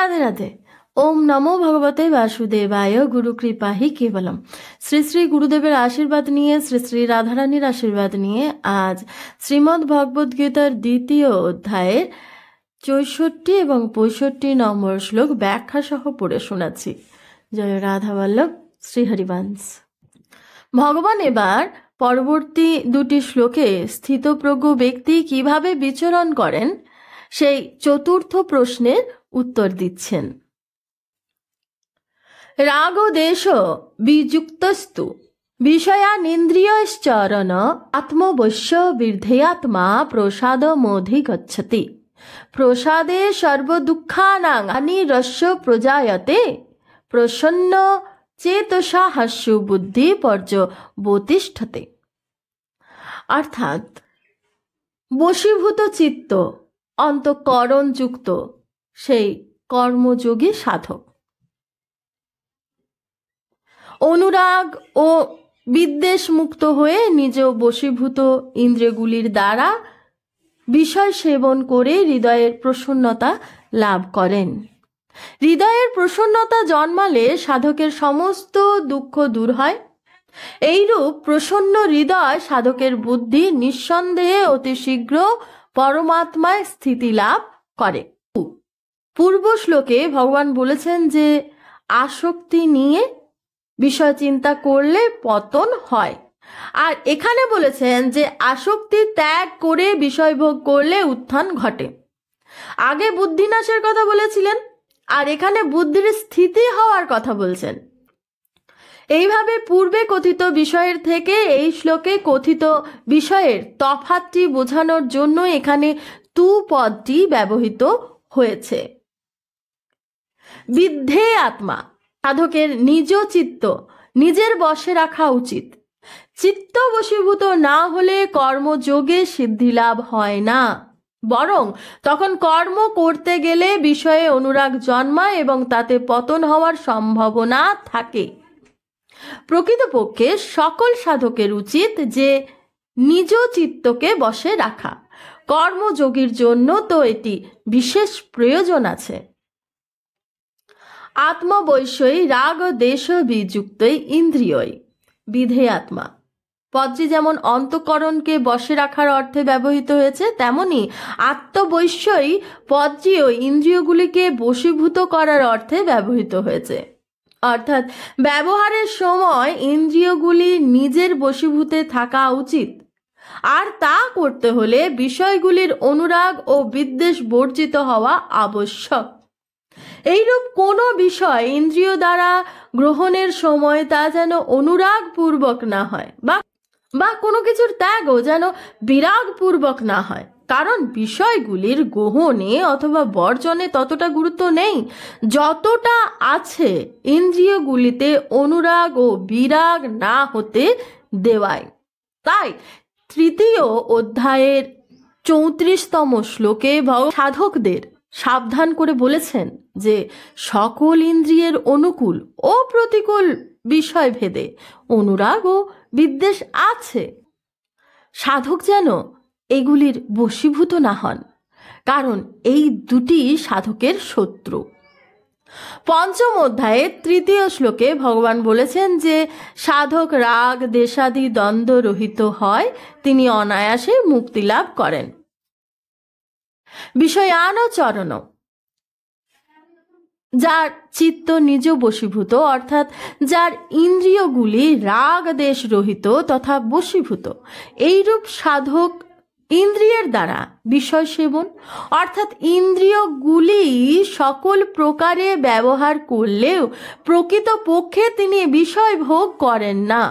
राधे राधे। ओम नमो भगवते वासुदेवाय। गुरु कृपा ही केवलम। শ্রী শ্রী গুরুদেবের আশীর্বাদ নিয়ে, শ্রী শ্রী রাধারানীর আশীর্বাদ নিয়ে আজ শ্রীমদ্ ভগবদ গীতার দ্বিতীয় অধ্যায়ের ৬৪ এবং ৬৫ নম্বর শ্লোক ব্যাখ্যা সহ পড়ে শোনাচ্ছি। জয় রাধা বল্লভ শ্রীহরিবংশ। ভগবান এবার পরবর্তী দুটি শ্লোকে স্থিতপ্রজ্ঞ ব্যক্তি কিভাবে বিচরণ করেন সেই চতুর্থ প্রশ্নের উত্তর দিচ্ছেন। রাগ দেশ বিযুক্তস্তু বিষয়ানিন্দ্রিয়শ্চরণ আত্মবশ্য বৃদ্ধেয়াত্মা প্রসাদমধিগচ্ছতি প্রসাদে সর্বদুঃখানাং হানিরস্য প্রজায়তে প্রসন্ন চেতসা হাস্যু বুদ্ধি পর্যবতিষ্ঠতে। অর্থাৎ বশীভূত চিত্ত অন্তঃকরণযুক্ত সেই কর্মযোগী সাধক অনুরাগ ও বিদ্বেষ মুক্ত হয়ে নিজ বশীভূত ইন্দ্রিয়গুলির দ্বারা বিষয় সেবন করে হৃদয়ের প্রসন্নতা লাভ করেন। হৃদয়ের প্রসন্নতা জন্মালে সাধকের সমস্ত দুঃখ দূর হয়। এইরূপ প্রসন্ন হৃদয় সাধকের বুদ্ধি নিঃসন্দেহে অতি শীঘ্র পরমাত্মায় স্থিতি লাভ করে। পূর্ব শ্লোকে ভগবান বলেছেন যে আসক্তি নিয়ে বিষয় চিন্তা করলে পতন হয়, আর এখানে বলেছেন যে আসক্তি ত্যাগ করে বিষয় ভোগ করলে উত্থান ঘটে। আগে বুদ্ধিনাশের কথা বলেছিলেন, আর এখানে বুদ্ধির স্থিতি হওয়ার কথা বলছেন। এইভাবে পূর্বে কথিত বিষয়ের থেকে এই শ্লোকে কথিত বিষয়ের তফাৎটি বোঝানোর জন্য এখানে তু পদটি ব্যবহৃত হয়েছে। বিদ্ধে আত্মা, সাধকের নিজ চিত্ত নিজের বশে রাখা উচিত। চিত্ত বশীভূত না হলে কর্মযোগে সিদ্ধি লাভ হয় না, বরং তখন কর্ম করতে গেলে বিষয়ে অনুরাগ জন্মায় এবং তাতে পতন হওয়ার সম্ভাবনা থাকে। প্রকৃতপক্ষে সকল সাধকের উচিত যে নিজ চিত্তকে বশে রাখা। কর্মযোগীর জন্য তো এটি বিশেষ প্রয়োজন আছে। আত্মবৈষয়ী রাগ দেশ বিযুক্তই ইন্দ্রিয়ই বিধে আত্মা পদটি যেমন অন্তঃকরণকে বশে রাখার অর্থে ব্যবহৃত হয়েছে, তেমনি আত্মবৈষয়ী পদটিও ইন্দ্রিয়গুলিকে বশীভূত করার অর্থে ব্যবহৃত হয়েছে। অর্থাৎ ব্যবহারের সময় ইন্দ্রিয়গুলি নিজের বশীভূতে থাকা উচিত, আর তা করতে হলে বিষয়গুলির অনুরাগ ও বিদ্বেষ বর্জিত হওয়া আবশ্যক। এইরূপ কোনো বিষয় ইন্দ্রিয় দ্বারা গ্রহণের সময় তা যেন অনুরাগ পূর্বক না হয়, বা কোনো কিছুর ত্যাগও যেন বিরাগ পূর্বক না হয়। কারণ বিষয়গুলির গ্রহণে অথবা বর্জনে ততটা গুরুত্ব নেই যতটা আছে ইন্দ্রিয়গুলিতে অনুরাগ ও বিরাগ না হতে দেওয়ায়। তাই তৃতীয় অধ্যায়ের ৩৪তম শ্লোকে সাধকদের সাবধান করে বলেছেন যে সকল ইন্দ্রিয়ের অনুকূল ও প্রতিকূল বিষয় ভেদে অনুরাগ ও বিদ্বেষ আছে। সাধক যেন এগুলির বশীভূত না হন, কারণ এই দুটি সাধকের শত্রু। পঞ্চম অধ্যায়ের ৩য় শ্লোকে ভগবান বলেছেন যে সাধক রাগ দেশাদি দ্বন্দ্ব রহিত হয়, তিনি অনায়াসে মুক্তি লাভ করেন। বিষয়ানুচরণ, যার চিত্ত নিজ বশীভূত, অর্থাৎ যার ইন্দ্রিয়গুলি রাগ দেশ রহিত তথা বশীভূত, এইরূপ সাধক ইন্দ্রিয়ের দ্বারা বিষয় সেবন, অর্থাৎ ইন্দ্রিয়গুলি সকল প্রকারে ব্যবহার করলেও প্রকৃতপক্ষে তিনি বিষয় ভোগ করেন না।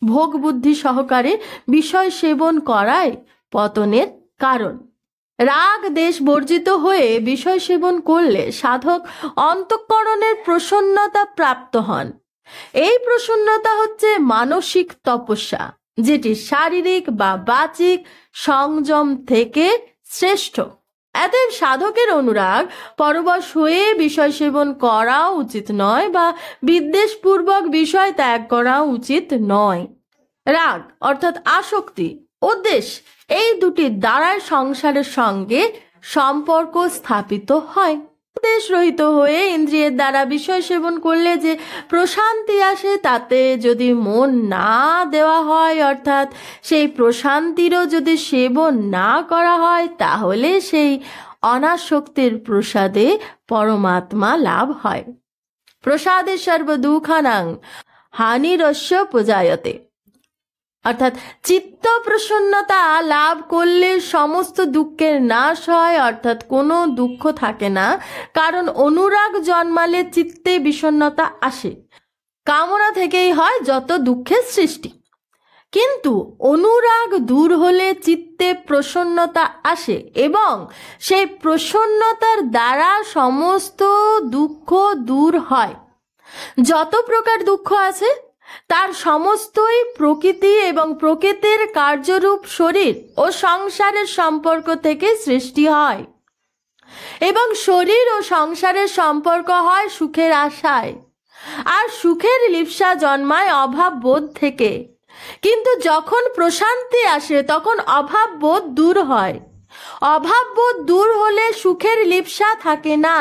ভোগ বুদ্ধি সহকারে বিষয় সেবন করাই পতনের কারণ। রাগ দেশ বর্জিত হয়ে বিষয় সেবন করলে সাধক অন্তঃকরণের প্রসন্নতা প্রাপ্ত হন। এই প্রসন্নতা হচ্ছে মানসিক তপস্যা, যেটি শারীরিক বা বাচিক সংযম থেকে শ্রেষ্ঠ। এতএব সাধকের অনুরাগ পরবশ হয়ে বিষয় সেবন করা উচিত নয়, বা বিদ্বেষপূর্বক বিষয় ত্যাগ করা উচিত নয়। রাগ অর্থাৎ আসক্তি ও দেশ, এই দুটি দ্বারাই সংসারের সঙ্গে সম্পর্ক স্থাপিত হয়। দেশ রহিত হয়ে ইন্দ্রিয়ের দ্বারা বিষয় সেবন করলে যে প্রশান্তি আসে, তাতে যদি মন না দেওয়া হয়, অর্থাৎ সেই প্রশান্তিরও যদি সেবন না করা হয়, তাহলে সেই অনাসক্তির প্রসাদে পরমাত্মা লাভ হয়। প্রসাদে সর্ব দুঃখানাং হানিরস্য পূজায়তে, অর্থাৎ চিত্ত প্রসন্নতা লাভ করলে সমস্ত দুঃখের নাশ হয়, অর্থাৎ কোনো দুঃখ থাকে না। কারণ অনুরাগ জন্মালে চিত্তে বিষণ্ণতা আসে, কামনা থেকেই হয় যত দুঃখের সৃষ্টি। কিন্তু অনুরাগ দূর হলে চিত্তে প্রসন্নতা আসে এবং সেই প্রসন্নতার দ্বারা সমস্ত দুঃখ দূর হয়। যত প্রকার দুঃখ আছে তার সমস্তই প্রকৃতি এবং প্রকৃতির কার্যরূপ শরীর ও সংসারের সম্পর্ক থেকে সৃষ্টি হয়, এবং শরীর ও সংসারের সম্পর্ক হয় সুখের আশায়, আর সুখের লিপ্সা জন্মায় অভাব বোধ থেকে। কিন্তু যখন প্রশান্তি আসে তখন অভাব বোধ দূর হয়। অভাব বোধ দূর হলে সুখের লিপ্সা থাকে না।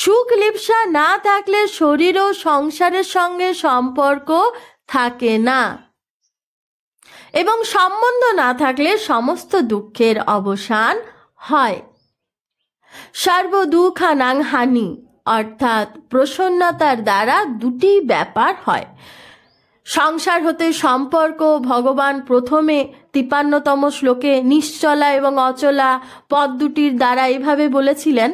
সুখ লিপ্সা না থাকলে শরীর ও সংসারের সঙ্গে সম্পর্ক থাকে না, এবং সম্বন্ধ না থাকলে সমস্ত দুঃখের অবসান হয়। সর্ব দুঃখানাং হানি, অর্থাৎ প্রসন্নতার দ্বারা দুটি ব্যাপার হয়। সংসার হতে সম্পর্ক ভগবান প্রথমে 53তম শ্লোকে নিশ্চলা এবং অচলা পদ দুটির দ্বারা এভাবে বলেছিলেন,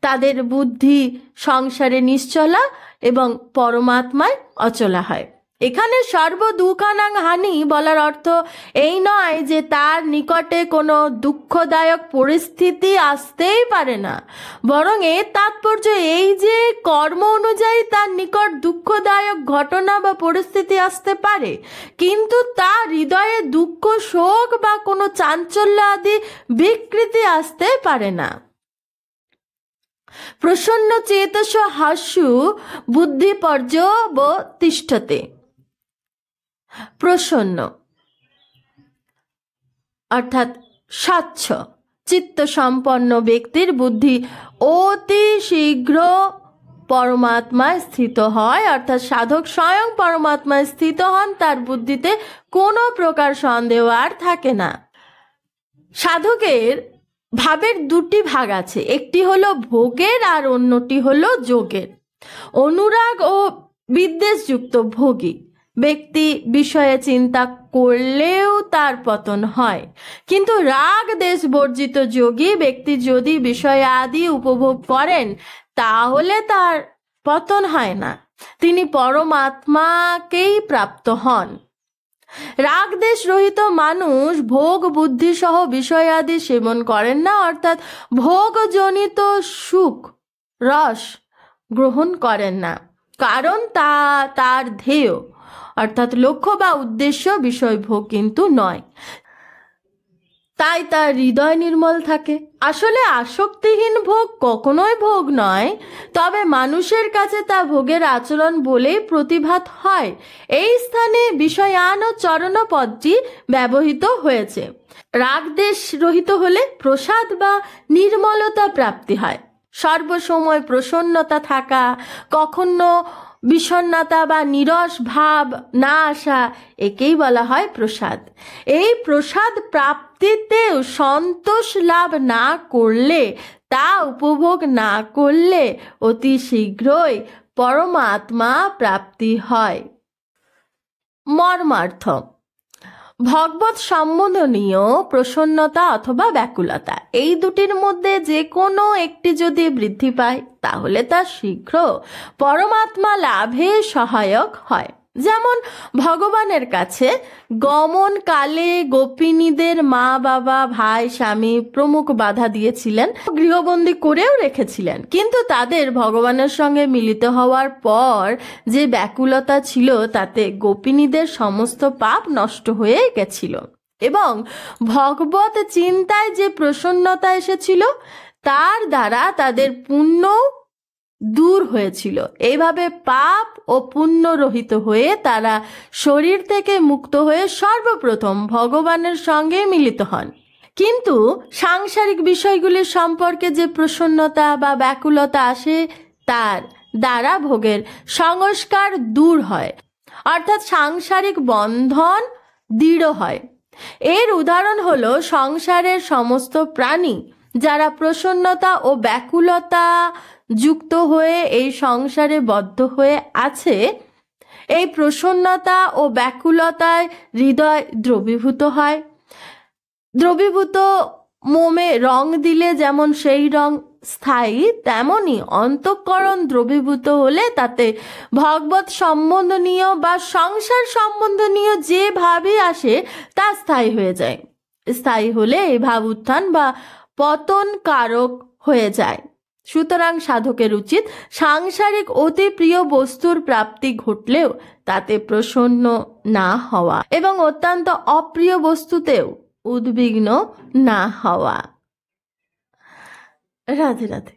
তাদের বুদ্ধি সংসারে নিশ্চলা এবং পরমাত্মায় অচলা হয়। এখানে সর্ব দুঃখানাং হানি বলার অর্থ এই নয় যে তার নিকটে কোনো দুঃখদায়ক পরিস্থিতি আসতেই পারে না, বরং এর তাৎপর্য এই যে কর্ম অনুযায়ী তার নিকট দুঃখদায়ক ঘটনা বা পরিস্থিতি আসতে পারে, কিন্তু তার হৃদয়ে দুঃখ, শোক বা কোনো চাঞ্চল্য আদি বিকৃতি আসতে পারে না। প্রসন্ন চেতস হাস্যু বুদ্ধি পর্যবতিষ্ঠতে। প্রসন্ন অর্থাৎ স্বচ্ছ চিত্ত সম্পন্ন ব্যক্তির বুদ্ধি অতি শীঘ্র পরমাত্মায় স্থিত হয়, অর্থাৎ সাধক স্বয়ং পরমাত্মায় স্থিত হন, তার বুদ্ধিতে কোনো প্রকার সন্দেহ আর থাকে না। সাধকের ভাবের দুটি ভাগ আছে, একটি হলো ভোগের আর অন্যটি হলো যোগের। অনুরাগ ও বিদ্বেষযুক্ত ভোগী ব্যক্তি বিষয়ে চিন্তা করলেও তার পতন হয়, কিন্তু রাগ দেশ বর্জিত যোগী ব্যক্তি যদি বিষয় আদি উপভোগ করেন তাহলে তার পতন হয় না, তিনি পরমাত্মাকেই প্রাপ্ত হন। রাগ দেশ রহিত মানুষ ভোগ বুদ্ধি সহ বিষয় আদি সেবন করেন না, অর্থাৎ ভোগজনিত সুখ রস গ্রহণ করেন না, কারণ তা তার ধ্যেয় অর্থাৎ লক্ষ্য বা উদ্দেশ্য বিষয় ভোগ কিন্তু নয়, তাই তার হৃদয় নির্মল থাকে। আসলে আসক্তিহীন ভোগ কখনোই ভোগ নয়, তবে মানুষের কাছে তা ভোগের আচরণ বলেই প্রতিভাত হয়। এই স্থানে বিষয়ান ও চরণ পদটি ব্যবহৃত হয়েছে। রাগ দেশ রহিত হলে প্রসাদ বা নির্মলতা প্রাপ্তি হয়। সর্বসময় প্রসন্নতা থাকা, কখনো বিষণ্ণতা বা নিরস ভাব না আসা, একেই বলা হয় প্রসাদ। এই প্রসাদ প্রাপ্তিতেও সন্তোষ লাভ না করলে, তা উপভোগ না করলে অতি শীঘ্রই পরমাত্মা প্রাপ্তি হয়। মর্মার্থ: ভগবত সম্বন্ধনীয় প্রসন্নতা অথবা ব্যাকুলতা, এই দুটির মধ্যে যে কোনো একটি যদি বৃদ্ধি পায় তাহলে তা শীঘ্র পরমাত্মা লাভে সহায়ক হয়। যেমন ভগবানের কাছে গমন কালে গোপিনীদের মা বাবা, ভাই, স্বামী প্রমুখ বাধা দিয়েছিলেন, গৃহবন্দী করেও রেখেছিলেন, কিন্তু তাদের ভগবানের সঙ্গে মিলিত হওয়ার পর যে ব্যাকুলতা ছিল তাতে গোপিনীদের সমস্ত পাপ নষ্ট হয়ে গেছিল এবং ভগবত চিন্তায় যে প্রসন্নতা এসেছিল তার দ্বারা তাদের পুণ্য দূর হয়েছিল। এইভাবে পাপ ও পুণ্য রহিত হয়ে তারা শরীর থেকে মুক্ত হয়ে সর্বপ্রথম ভগবানের সঙ্গে মিলিত হন। কিন্তু সাংসারিক বিষয়গুলির সম্পর্কে যে প্রসন্নতা বা ব্যাকুলতা আসে তার দ্বারা ভোগের সংস্কার দূর হয়, অর্থাৎ সাংসারিক বন্ধন দৃঢ় হয়। এর উদাহরণ হলো সংসারের সমস্ত প্রাণী যারা প্রসন্নতা ও ব্যাকুলতা যুক্ত হয়ে এই সংসারে বদ্ধ হয়ে আছে। এই প্রসন্নতা ও ব্যাকুলতায় হৃদয় দ্রবীভূত হয়। দ্রবীভূত মোমে রং দিলে যেমন সেই রং স্থায়ী, তেমনি অন্তঃকরণ দ্রবীভূত হলে তাতে ভগবত সম্বন্ধনীয় বা সংসার সম্বন্ধনীয় যে ভাবই আসে তা স্থায়ী হয়ে যায়। স্থায়ী হলে এই ভাব উত্থান বা পতন কারক হয়ে যায়। সুতরাং সাধকের উচিত সাংসারিক অতি প্রিয় বস্তুর প্রাপ্তি ঘটলেও তাতে প্রসন্ন না হওয়া এবং অত্যন্ত অপ্রিয় বস্তুতেও উদ্বিগ্ন না হওয়া। রাধে রাধে।